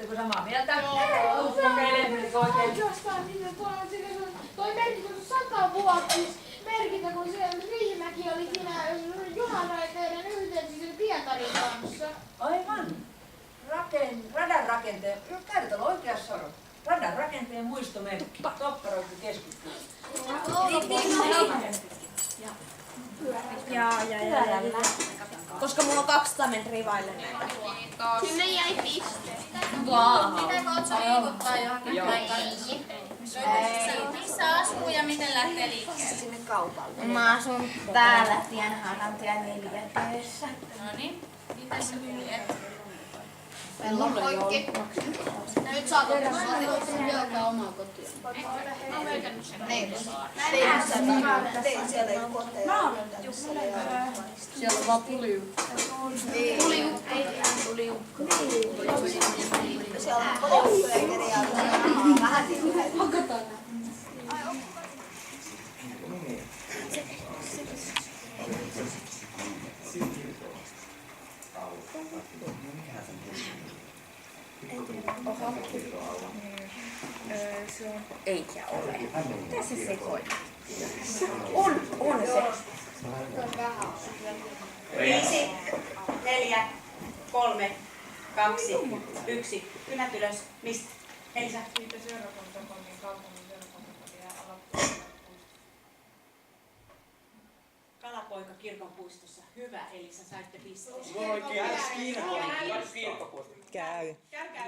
Oletteko samaa mieltä? Joo. Kokeileeko oikein? Oikeastaan niitä toi merkki, kun 100-vuotis merkintä, kun se Riihimäki oli siinä junaraiteiden yhteydessä Pietarin kanssa. Aivan. Radan rakenteen, kädet on oikeassa soro. Radan rakenteen muistomerkki. Tokkaroikki keskustelu. Ja. Koska mulla on 200 metriä vaille. Sinne jäi piste. Pitääkö otsa liikuttaa johonkin paikkaan? Missä asuu ja miten lähtee liikkeelle? Mä asun täällä Tienhaarantie 4:ssä. Noniin. Miten sä kuljet? Pellon poikki. Nyt saat ottaa omaa kotia. Mä oon löytänyt sen. Tein siellä ei koteja. Siellä on vaan puliu. Siellä on poliukkoja kirjaa. Vähän niin. Oho. Se on eikä ole. Mitä se sekoittaa? On se. 5, 4, 3, 2, 1. Kynät ylös. Mistä? Elisa. Kalapoika kirkonpuistossa. Hyvä Elisa, saitte pisteen. Käy. Käykää.